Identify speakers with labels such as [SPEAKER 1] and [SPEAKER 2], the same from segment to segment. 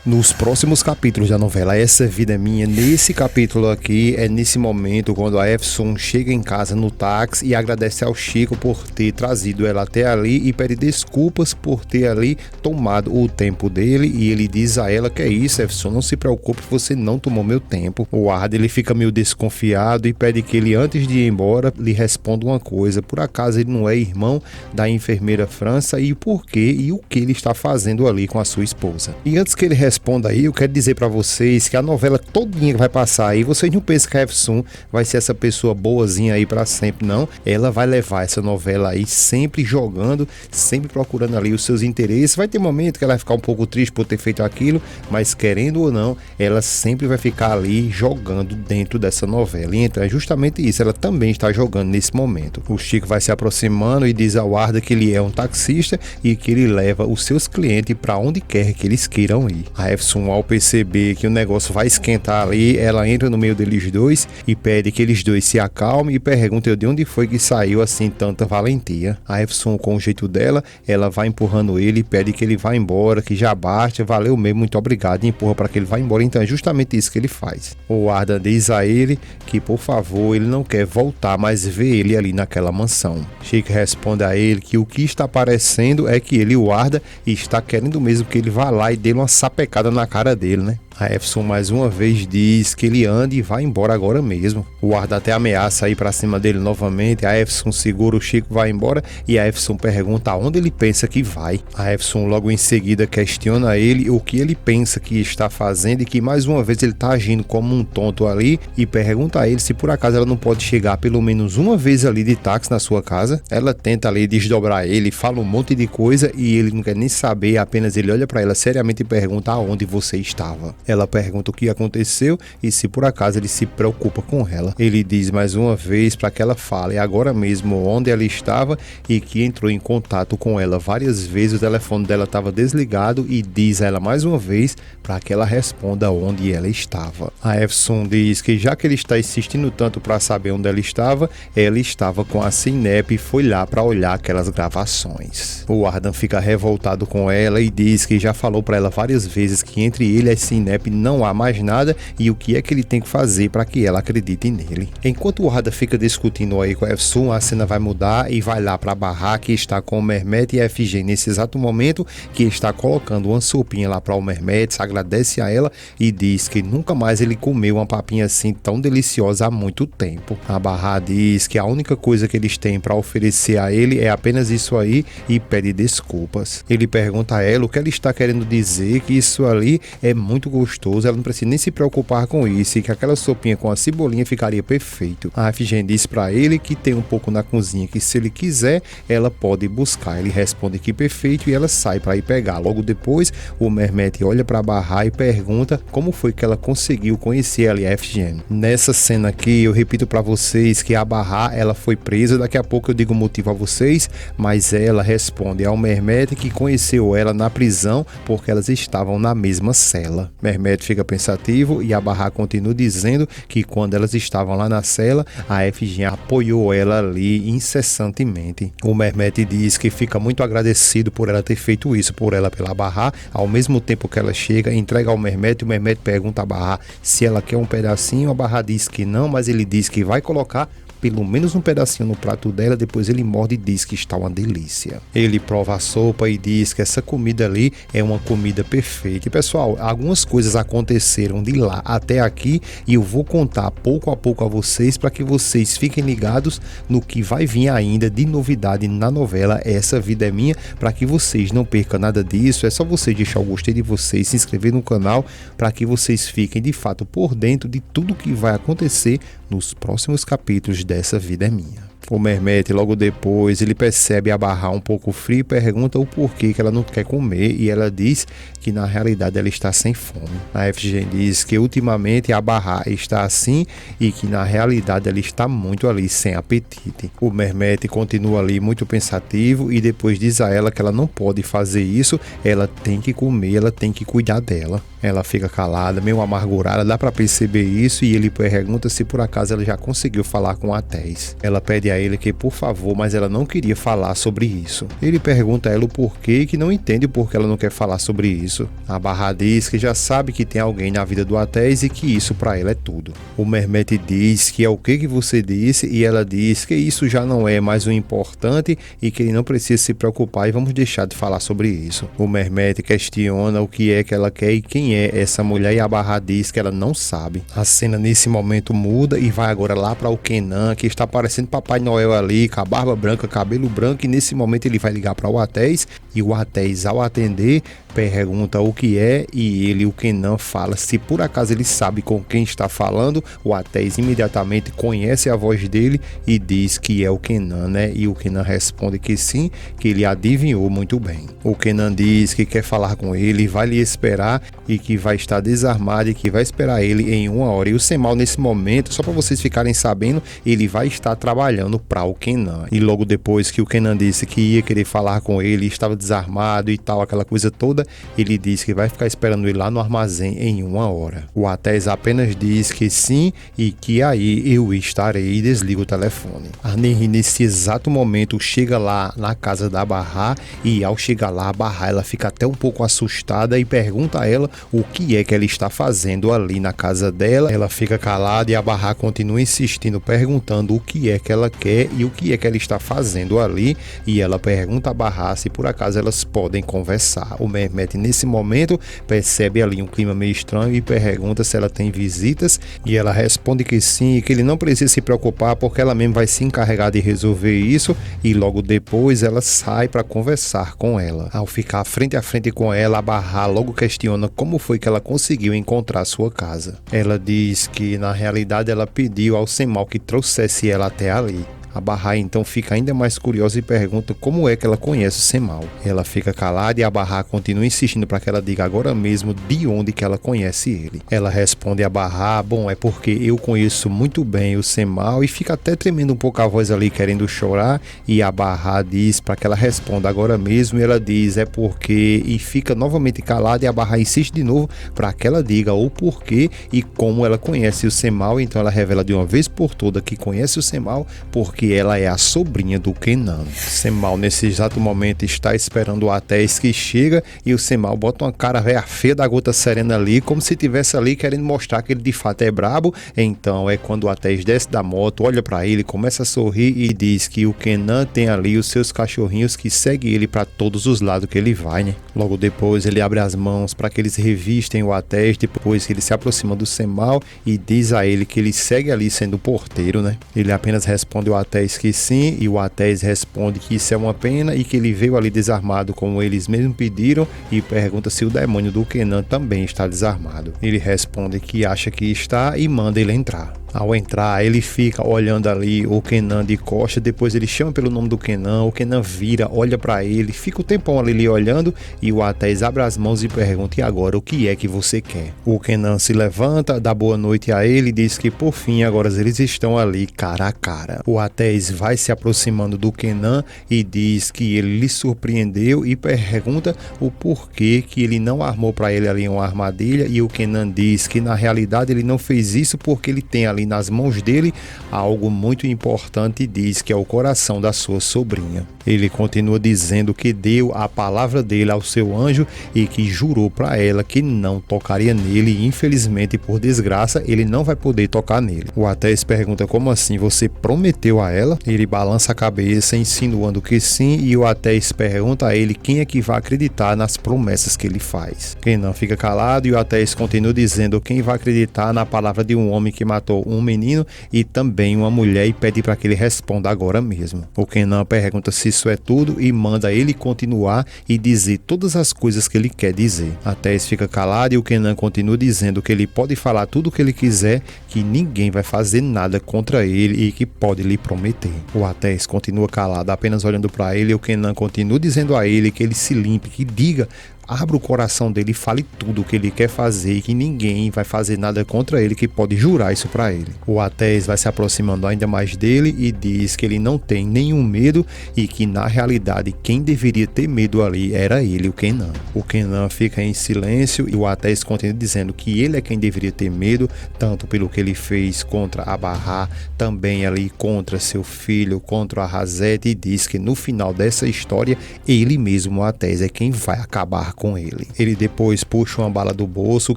[SPEAKER 1] nos próximos capítulos da novela Essa Vida é Minha. Nesse capítulo aqui, é nesse momento quando a Efson chega em casa no táxi e agradece ao Chico por ter trazido ela até ali e pede desculpas por ter ali tomado o tempo dele, e ele diz a ela que é isso, Efson, não se preocupe, você não tomou meu tempo. O Arda, ele fica meio desconfiado e pede que ele, antes de ir embora, lhe responda uma coisa: por acaso ele não é irmão da enfermeira França, e por quê e o que ele está fazendo ali com a sua esposa? E antes que ele responda aí, eu quero dizer pra vocês que a novela todinha que vai passar aí, vocês não pensam que a Efson vai ser essa pessoa boazinha aí pra sempre, não. Ela vai levar essa novela aí sempre jogando, sempre procurando ali os seus interesses. Vai ter momento que ela vai ficar um pouco triste por ter feito aquilo, mas querendo ou não, ela sempre vai ficar ali jogando dentro dessa novela. E então é justamente isso, ela também está jogando nesse momento. O Chico vai se aproximando e diz ao Arda que ele é um taxista e que ele leva os seus clientes para onde quer que eles queiram ir. A Efson, ao perceber que o negócio vai esquentar ali, ela entra no meio deles dois e pede que eles dois se acalmem e pergunta de onde foi que saiu assim tanta valentia. A Efson, com o jeito dela, ela vai empurrando ele e pede que ele vá embora, que já basta, valeu mesmo, muito obrigado, e empurra para que ele vá embora. Então é justamente isso que ele faz. O Arda diz a ele que, por favor, ele não quer voltar mais ver ele ali naquela mansão. Chico responde a ele que o que está parecendo é que ele, o Arda, está querendo mesmo que ele vá lá e dê uma sapecada na cara dele, né? A Efson mais uma vez diz que ele ande e vai embora agora mesmo. O Arda até ameaça ir pra cima dele novamente. A Efson segura o Chico, vai embora, e a Efson pergunta aonde ele pensa que vai. A Efson logo em seguida questiona ele o que ele pensa que está fazendo e que mais uma vez ele está agindo como um tonto ali, e pergunta a ele se por acaso ela não pode chegar pelo menos uma vez ali de táxi na sua casa. Ela tenta ali desdobrar ele, fala um monte de coisa e ele não quer nem saber, apenas ele olha pra ela seriamente e pergunta aonde você estava. Ela pergunta o que aconteceu e se por acaso ele se preocupa com ela. Ele diz mais uma vez para que ela fale agora mesmo onde ela estava e que entrou em contato com ela várias vezes, o telefone dela estava desligado, e diz a ela mais uma vez para que ela responda onde ela estava. A Efson diz que já que ele está insistindo tanto para saber onde ela estava com a Cinep e foi lá para olhar aquelas gravações. O Ardan fica revoltado com ela e diz que já falou para ela várias vezes que entre ele e a Cinep não há mais nada e o que é que ele tem que fazer para que ela acredite nele. Enquanto o Arda fica discutindo aí com a Efson, a cena vai mudar e vai lá para a barraca que está com o Mermete e a FG nesse exato momento, que está colocando uma sopinha lá para o Mermete, agradece a ela e diz que nunca mais ele comeu uma papinha assim tão deliciosa há muito tempo. A Barra diz que a única coisa que eles têm para oferecer a ele é apenas isso aí e pede desculpas. Ele pergunta a ela o que ela está querendo dizer, que isso ali é muito gostoso, ela não precisa nem se preocupar com isso e que aquela sopinha com a cebolinha ficaria perfeito. A Efigênia diz pra ele que tem um pouco na cozinha, que se ele quiser, ela pode buscar. Ele responde que perfeito e ela sai pra ir pegar. Logo depois, o Mermete olha pra Barra e pergunta como foi que ela conseguiu conhecer ali a Efigênia. Nessa cena aqui, eu repito pra vocês que a Barra, ela foi presa, daqui a pouco eu digo o motivo a vocês, mas ela responde ao Mermete que conheceu ela na prisão porque elas estavam na mesma cela. Mermete fica pensativo e a Barra continua dizendo que quando elas estavam lá na cela, a Efigênia apoiou ela ali incessantemente. O Mermete diz que fica muito agradecido por ela ter feito isso por ela, pela Barra. Ao mesmo tempo que ela chega, entrega ao Mermete, o Mermete pergunta a Barra se ela quer um pedacinho, a Barra diz que não, mas ele diz que vai colocar pelo menos um pedacinho no prato dela, depois ele morde e diz que está uma delícia. Ele prova a sopa e diz que essa comida ali é uma comida perfeita. E pessoal, algumas coisas aconteceram de lá até aqui e eu vou contar pouco a pouco a vocês para que vocês fiquem ligados no que vai vir ainda de novidade na novela Essa Vida é Minha, para que vocês não percam nada disso. É só vocês deixar o gostei de vocês, se inscrever no canal para que vocês fiquem de fato por dentro de tudo que vai acontecer nos próximos capítulos dessa Vida é Minha. O Mermete, logo depois, ele percebe a Barra um pouco fria e pergunta o porquê que ela não quer comer, e ela diz que na realidade ela está sem fome. A Efigênia diz que ultimamente a Barra está assim e que na realidade ela está muito ali sem apetite. O Mermete continua ali muito pensativo e depois diz a ela que ela não pode fazer isso, ela tem que comer, ela tem que cuidar dela. Ela fica calada, meio amargurada, dá para perceber isso, e ele pergunta se por acaso ela já conseguiu falar com a Tess. Ela pede a a ele que por favor, mas ela não queria falar sobre isso. Ele pergunta a ela o porquê, que não entende por que ela não quer falar sobre isso. A Barra diz que já sabe que tem alguém na vida do Atés e que isso pra ela é tudo. O Mehmet diz que é o que você disse e ela diz que isso já não é mais o importante e que ele não precisa se preocupar e vamos deixar de falar sobre isso. O Mehmet questiona o que é que ela quer e quem é essa mulher e a Barra diz que ela não sabe. A cena nesse momento muda e vai agora lá para o Kenan, que está parecendo Papai Noel ali, com a barba branca, cabelo branco, e nesse momento ele vai ligar para o Atés e o Atés, ao atender, pergunta o que é e ele, o Kenan, fala se por acaso ele sabe com quem está falando. O Atés imediatamente conhece a voz dele e diz que é o Kenan, né? E o Kenan responde que sim, que ele adivinhou muito bem. O Kenan diz que quer falar com ele, vai lhe esperar e que vai estar desarmado e que vai esperar ele em 1 hora. E o Cemal nesse momento, só para vocês ficarem sabendo, ele vai estar trabalhando para o Kenan. E logo depois que o Kenan disse que ia querer falar com ele, estava desarmado e tal, aquela coisa toda, ele diz que vai ficar esperando ele lá no armazém em 1 hora. O Atés apenas diz que sim e que aí eu estarei e desliga o telefone. A Nehri nesse exato momento chega lá na casa da Barra e ao chegar lá a Barra ela fica até um pouco assustada e pergunta a ela o que é que ela está fazendo ali na casa dela. Ela fica calada e a Barra continua insistindo, perguntando o que é que ela quer e o que é que ela está fazendo ali, e ela pergunta a Barra se por acaso elas podem conversar. O Mehmet nesse momento percebe ali um clima meio estranho e pergunta se ela tem visitas e ela responde que sim e que ele não precisa se preocupar porque ela mesma vai se encarregar de resolver isso, e logo depois ela sai para conversar com ela. Ao ficar frente a frente com ela, a Barra logo questiona como foi que ela conseguiu encontrar sua casa. Ela diz que na realidade ela pediu ao Cemal que trouxesse ela até ali. A Barra então fica ainda mais curiosa e pergunta como é que ela conhece o Cemal. Ela fica calada e a Barra continua insistindo para que ela diga agora mesmo de onde que ela conhece ele. Ela responde a Barra, bom, é porque eu conheço muito bem o Cemal, e fica até tremendo um pouco a voz ali querendo chorar, e a Barra diz para que ela responda agora mesmo e ela diz é porque, e fica novamente calada e a Barra insiste de novo para que ela diga o porquê e como ela conhece o Cemal. Então ela revela de uma vez por toda que conhece o Cemal porque ela é a sobrinha do Kenan. Cemal nesse exato momento está esperando o Atés que chega e o Cemal bota uma cara velha feia da gota serena ali, como se tivesse ali querendo mostrar que ele de fato é brabo. Então é quando o Atés desce da moto, olha para ele, começa a sorrir e diz que o Kenan tem ali os seus cachorrinhos que seguem ele para todos os lados que ele vai, né? Logo depois ele abre as mãos para que eles revistem o Atés, depois que ele se aproxima do Cemal e diz a ele que ele segue ali sendo porteiro, né? Ele apenas responde o Atés que sim, e o Atés responde que isso é uma pena e que ele veio ali desarmado como eles mesmos pediram, e pergunta se o demônio do Kenan também está desarmado. Ele responde que acha que está e manda ele entrar. Ao entrar, ele fica olhando ali o Kenan de costa, depois ele chama pelo nome do Kenan, o Kenan vira, olha pra ele, fica o tempão ali olhando, e o Atés abre as mãos e pergunta, e agora, o que é que você quer? O Kenan se levanta, dá boa noite a ele e diz que por fim agora eles estão ali cara a cara. O Atés vai se aproximando do Kenan e diz que ele lhe surpreendeu e pergunta o porquê que ele não armou pra ele ali uma armadilha, e o Kenan diz que na realidade ele não fez isso porque ele tem ali nas mãos dele algo muito importante e diz que é o coração da sua sobrinha. Ele continua dizendo que deu a palavra dele ao seu anjo e que jurou para ela que não tocaria nele, e infelizmente, por desgraça, ele não vai poder tocar nele. O Atés pergunta como assim, você prometeu a ela? Ele balança a cabeça insinuando que sim, e o Atés pergunta a ele quem é que vai acreditar nas promessas que ele faz. Kenan fica calado e o Atés continua dizendo quem vai acreditar na palavra de um homem que matou um menino e também uma mulher, e pede para que ele responda agora mesmo. O Kenan pergunta se isso é tudo e manda ele continuar e dizer todas as coisas que ele quer dizer. Atés fica calado e o Kenan continua dizendo que ele pode falar tudo o que ele quiser, que ninguém vai fazer nada contra ele e que pode lhe prometer. O Atés continua calado, apenas olhando para ele, e o Kenan continua dizendo a ele que ele se limpe, que diga abra o coração dele e fale tudo o que ele quer fazer e que ninguém vai fazer nada contra ele, que pode jurar isso para ele. O Atés vai se aproximando ainda mais dele e diz que ele não tem nenhum medo e que na realidade quem deveria ter medo ali era ele, o Kenan. O Kenan fica em silêncio e o Atés continua dizendo que ele é quem deveria ter medo, tanto pelo que ele fez contra a Barra, também ali contra seu filho, contra a Razete, e diz que no final dessa história ele mesmo, o Atés, é quem vai acabar com ele. Ele depois puxa uma bala do bolso, o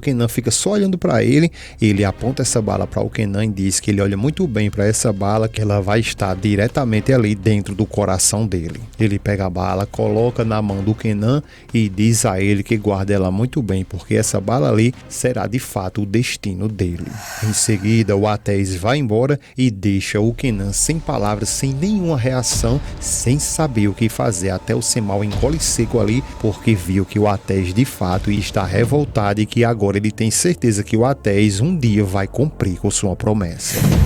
[SPEAKER 1] Kenan fica só olhando para ele aponta essa bala para o Kenan e diz que ele olha muito bem para essa bala, que ela vai estar diretamente ali dentro do coração dele. Ele pega a bala, coloca na mão do Kenan e diz a ele que guarda ela muito bem, porque essa bala ali será de fato o destino dele. Em seguida, o Atés vai embora e deixa o Kenan sem palavras, sem nenhuma reação, sem saber o que fazer, até o Cemal engole seco ali, porque viu que o Atés de fato está revoltado e que agora ele tem certeza que o Atés um dia vai cumprir com sua promessa.